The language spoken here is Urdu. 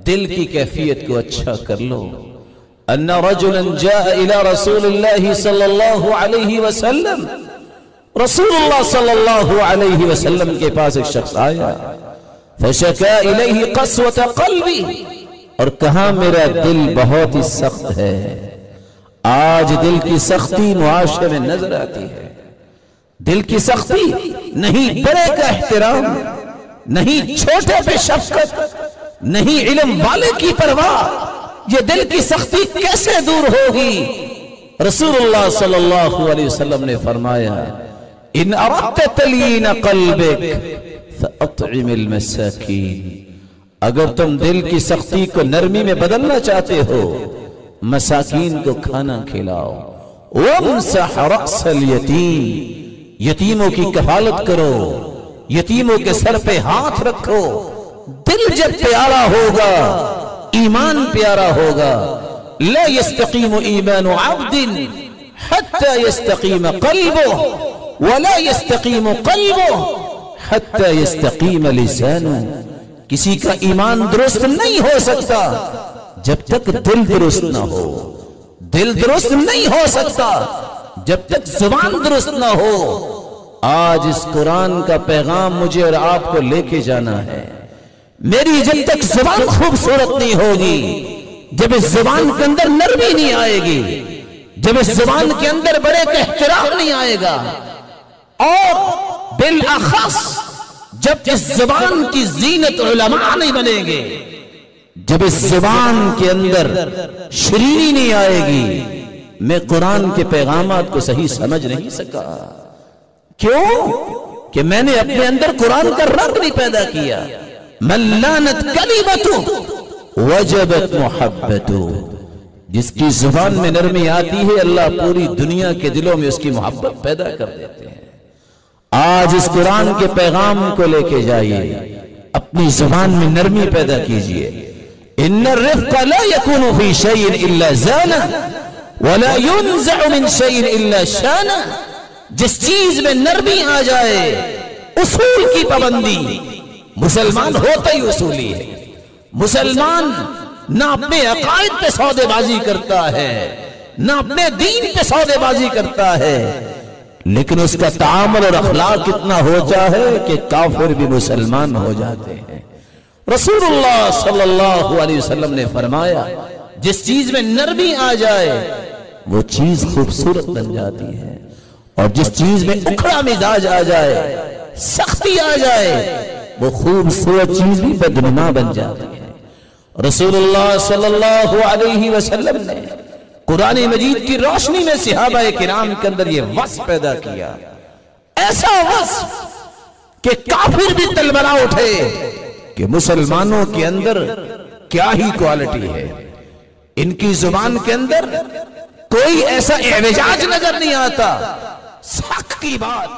دل کی کیفیت کو اچھا کر لو. ان رجلا جاء الى رسول اللہ صلی اللہ علیہ وسلم، رسول اللہ صلی اللہ علیہ وسلم کے پاس ایک شخص آیا. فشکا الیہ قسوۃ قلبی، اور کہا میرا دل بہت ہی سخت ہے. آج دل کی سختی معاشرے میں نظر آتی ہے. دل کی سختی، نہیں بڑے کا احترام، نہیں چھوٹے پہ شفقت، نہیں علم والے کی پرواہ. یہ دل کی سختی کیسے دور ہوگی؟ رسول اللہ صلی اللہ علیہ وسلم نے فرمایا ان اردت تلین قلبک فاطعم المساکین، اگر تم دل کی سختی کو نرمی میں بدلنا چاہتے ہو، مساکین کو کھانا کھلاؤ. وامسح رأس الیتیم، یتیموں کی کفالت کرو، یتیموں کے سر پہ ہاتھ رکھو. دل جب پیارا ہوگا ایمان پیارا ہوگا. لا يستقيم ایمان عبد حتى يستقيم قلبه ولا يستقيم قلبه حتى يستقيم لسانه. کسی کا ایمان درست نہیں ہو سکتا جب تک دل درست نہ ہو. دل درست نہیں ہو سکتا جب تک زبان درست نہ ہو. آج اس قرآن کا پیغام مجھے اور آپ کو لے کے جانا ہے. میری جب تک زبان خوبصورت نہیں ہوگی، جب اس زبان کے اندر نرمی نہیں آئے گی، جب اس زبان کے اندر بڑے کا احترام نہیں آئے گا، اور بالاخص جب اس زبان کی زینت علماء نہیں بنیں گے، جب اس زبان کے اندر شریری نہیں آئے گی، میں قرآن کے پیغامات کو صحیح سمجھ نہیں سکا. کیوں؟ کہ میں نے اپنے اندر قرآن کا رنگ نہیں پیدا کیا. من لانت کلمتو وجبت محبتو، جس کی زبان میں نرمی آتی ہے اللہ پوری دنیا کے دلوں میں اس کی محبت پیدا کر دیتے ہیں. آج اس قرآن کے پیغام کو لے کے جائیے، اپنی زبان میں نرمی پیدا کیجئے. ان الرفق لا يكون في شيء الا زانه ولا ينزع من شيء الا شانه. جس چیز میں نرمی آ جائے، اصول کی پابندی. مسلمان ہوتا ہی اصولی ہے. مسلمان نہ اپنے عقائد پہ سودے بازی کرتا ہے، نہ اپنے دین پہ سودے بازی کرتا ہے، لیکن اس کا تعامل اور اخلاق اتنا ہوتا ہے کہ کافر بھی مسلمان ہو جاتے ہیں. رسول اللہ صلی اللہ علیہ وسلم نے فرمایا جس چیز میں نرمی آ جائے وہ چیز خوبصورت بن جاتی ہے، اور جس چیز میں اکھڑا مزاج آ جائے، سختی آ جائے، وہ خوبصورت چیز بھی بدنما بن جاتی ہے. رسول اللہ صلی اللہ علیہ وسلم نے قرآن مجید کی روشنی میں صحابہ کرام کے اندر یہ وصف پیدا کیا، ایسا وصف کہ کافر بھی تلبلا اٹھے کہ مسلمانوں کے اندر کیا ہی کوالٹی ہے. ان کی زبان کے اندر کوئی ایسا اعوجاج نظر نہیں آتا. حق کی بات